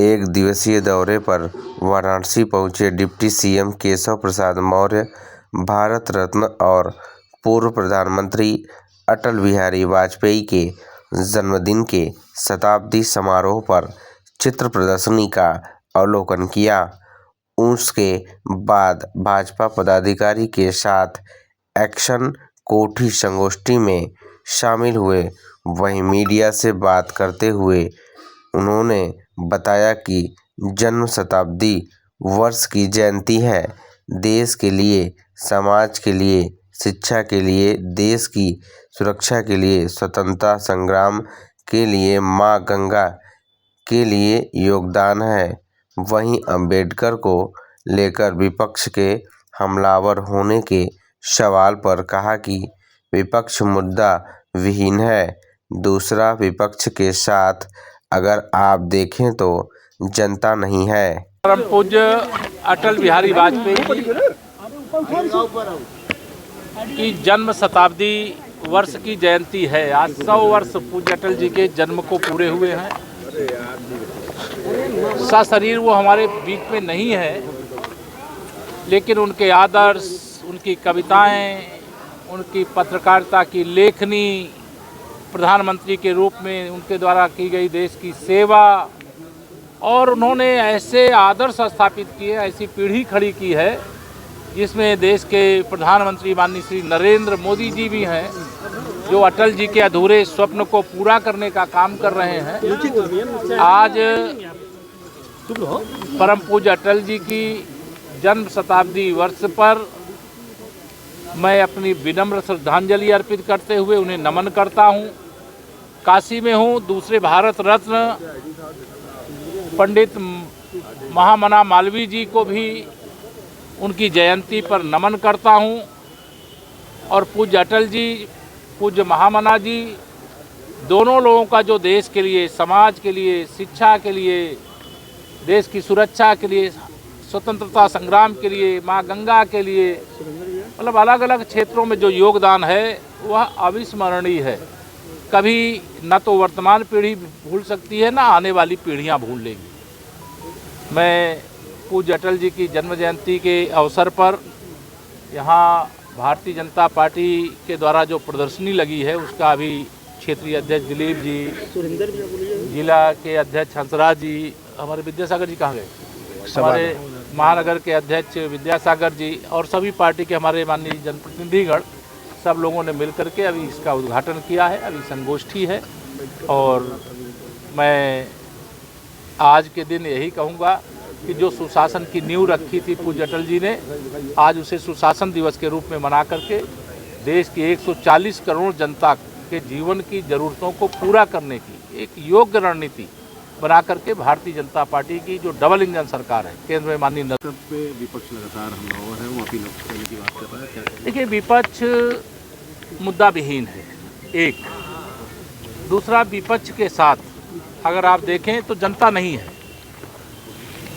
एक दिवसीय दौरे पर वाराणसी पहुंचे डिप्टी सीएम केशव प्रसाद मौर्य भारत रत्न और पूर्व प्रधानमंत्री अटल बिहारी वाजपेयी के जन्मदिन के शताब्दी समारोह पर चित्र प्रदर्शनी का अवलोकन किया। उसके बाद भाजपा पदाधिकारी के साथ एक्शन कोठी संगोष्ठी में शामिल हुए। वहीं मीडिया से बात करते हुए उन्होंने बताया कि जन्म शताब्दी वर्ष की जयंती है। देश के लिए, समाज के लिए, शिक्षा के लिए, देश की सुरक्षा के लिए, स्वतंत्रता संग्राम के लिए, मां गंगा के लिए योगदान है। वहीं अंबेडकर को लेकर विपक्ष के हमलावर होने के सवाल पर कहा कि विपक्ष मुद्दा विहीन है। दूसरा, विपक्ष के साथ अगर आप देखें तो जनता नहीं है। परम पूज्य अटल बिहारी वाजपेयी की जन्म शताब्दी वर्ष की जयंती है। आज 100 वर्ष पूज्य अटल जी के जन्म को पूरे हुए हैं। सशरीर वो हमारे बीच में नहीं है, लेकिन उनके आदर्श, उनकी कविताएं, उनकी पत्रकारिता की लेखनी, प्रधानमंत्री के रूप में उनके द्वारा की गई देश की सेवा, और उन्होंने ऐसे आदर्श स्थापित किए, ऐसी पीढ़ी खड़ी की है जिसमें देश के प्रधानमंत्री माननीय श्री नरेंद्र मोदी जी भी हैं, जो अटल जी के अधूरे स्वप्न को पूरा करने का काम कर रहे हैं। आज परम पूज्य अटल जी की जन्म शताब्दी वर्ष पर मैं अपनी विनम्र श्रद्धांजलि अर्पित करते हुए उन्हें नमन करता हूं। काशी में हूं, दूसरे भारत रत्न पंडित महामना मालवीय जी को भी उनकी जयंती पर नमन करता हूं। और पूज्य अटल जी, पूज्य महामना जी, दोनों लोगों का जो देश के लिए, समाज के लिए, शिक्षा के लिए, देश की सुरक्षा के लिए, स्वतंत्रता संग्राम के लिए, मां गंगा के लिए, मतलब अलग अलग क्षेत्रों में जो योगदान है वह अविस्मरणीय है। कभी न तो वर्तमान पीढ़ी भूल सकती है, न आने वाली पीढ़ियां भूल लेंगी। मैं पूज्य अटल जी की जन्म जयंती के अवसर पर यहाँ भारतीय जनता पार्टी के द्वारा जो प्रदर्शनी लगी है उसका अभी क्षेत्रीय अध्यक्ष दिलीप जी, जिला के अध्यक्ष हंसराज जी, हमारे विद्यासागर जी कहाँ गए, हमारे महानगर के अध्यक्ष विद्यासागर जी और सभी पार्टी के हमारे माननीय जनप्रतिनिधिगण, सब लोगों ने मिलकर के अभी इसका उद्घाटन किया है। अभी संगोष्ठी है और मैं आज के दिन यही कहूँगा कि जो सुशासन की नींव रखी थी पूज्य अटल जी ने, आज उसे सुशासन दिवस के रूप में मना करके देश की 140 करोड़ जनता के जीवन की ज़रूरतों को पूरा करने की एक योग्य रणनीति बना करके भारतीय जनता पार्टी की जो डबल इंजन सरकार है, केंद्र में माननीय विपक्ष लगातार हमलावर है, वो अपील करने की बात कर रहा है। देखिए, विपक्ष मुद्दा विहीन है, एक। दूसरा, विपक्ष के साथ अगर आप देखें तो जनता नहीं है।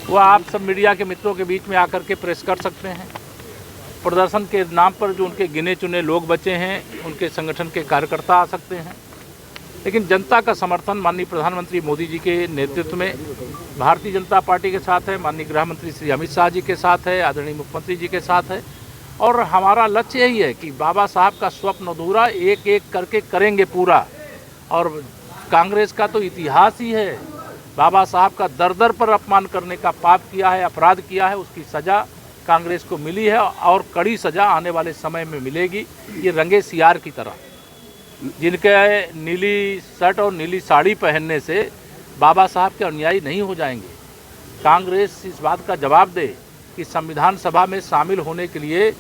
वो आप सब मीडिया के मित्रों के बीच में आकर के प्रेस कर सकते हैं। प्रदर्शन के नाम पर जो उनके गिने चुने लोग बचे हैं, उनके संगठन के कार्यकर्ता आ सकते हैं, लेकिन जनता का समर्थन माननीय प्रधानमंत्री मोदी जी के नेतृत्व में भारतीय जनता पार्टी के साथ है, माननीय गृह मंत्री श्री अमित शाह जी के साथ है, आदरणीय मुख्यमंत्री जी के साथ है। और हमारा लक्ष्य यही है कि बाबा साहब का स्वप्न अधूरा एक एक करके करेंगे पूरा। और कांग्रेस का तो इतिहास ही है, बाबा साहब का दर दर पर अपमान करने का पाप किया है, अपराध किया है, उसकी सज़ा कांग्रेस को मिली है और कड़ी सज़ा आने वाले समय में मिलेगी। ये रंगे सियार की तरह, जिनके नीली शर्ट और नीली साड़ी पहनने से बाबा साहब के अनुयायी नहीं हो जाएंगे। कांग्रेस इस बात का जवाब दे कि संविधान सभा में शामिल होने के लिए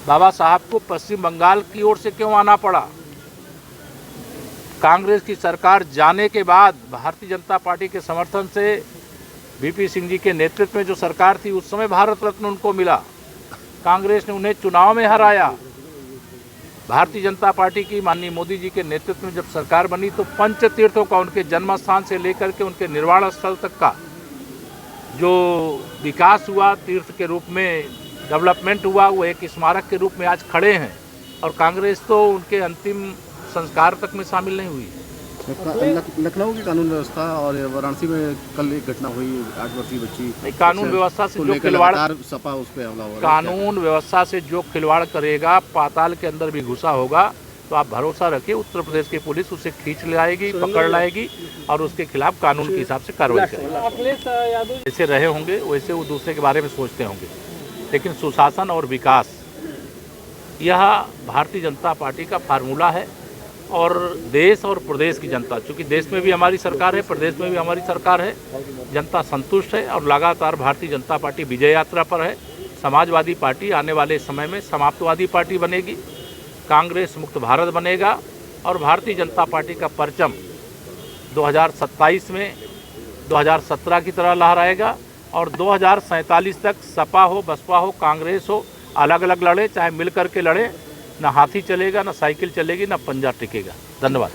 बाबा साहब को पश्चिम बंगाल की ओर से क्यों आना पड़ा। कांग्रेस की सरकार जाने के बाद भारतीय जनता पार्टी के समर्थन से वीपी सिंह जी के नेतृत्व में जो सरकार थी, उस समय भारत रत्न उनको मिला। कांग्रेस ने उन्हें चुनाव में हराया। भारतीय जनता पार्टी की माननीय मोदी जी के नेतृत्व में जब सरकार बनी तो पंच तीर्थों का, उनके जन्म स्थान से लेकर के उनके निर्वाण स्थल तक का जो विकास हुआ, तीर्थ के रूप में डेवलपमेंट हुआ, वो एक स्मारक के रूप में आज खड़े हैं। और कांग्रेस तो उनके अंतिम संस्कार तक में शामिल नहीं हुई। लखनऊ की कानून व्यवस्था और वाराणसी में कल एक घटना हुई, 8 वर्षीय बच्ची। नहीं, कानून व्यवस्था से को जो लेकर खिलवाड़, लगातार सपा उस पे हमला हो रहा है। कानून व्यवस्था से जो खिलवाड़ करेगा, पाताल के अंदर भी घुसा होगा, तो आप भरोसा रखिए उत्तर प्रदेश की पुलिस उसे खींच लाएगी, पकड़ लाएगी और उसके खिलाफ कानून के हिसाब से कार्रवाई करेगी। जैसे रहे होंगे वैसे वो दूसरे के बारे में सोचते होंगे, लेकिन सुशासन और विकास यह भारतीय जनता पार्टी का फार्मूला है। और देश और प्रदेश की जनता, चूँकि देश में भी हमारी सरकार है, प्रदेश में भी हमारी सरकार है, जनता संतुष्ट है और लगातार भारतीय जनता पार्टी विजय यात्रा पर है। समाजवादी पार्टी आने वाले समय में समाप्तवादी पार्टी बनेगी, कांग्रेस मुक्त भारत बनेगा और भारतीय जनता पार्टी का परचम 2027 में 2017 की तरह लहराएगा और 2047 तक सपा हो, बसपा हो, कांग्रेस हो, अलग अलग लड़े, चाहे मिल करके लड़े, ना हाथी चलेगा, ना साइकिल चलेगी, ना पंजा टिकेगा। धन्यवाद।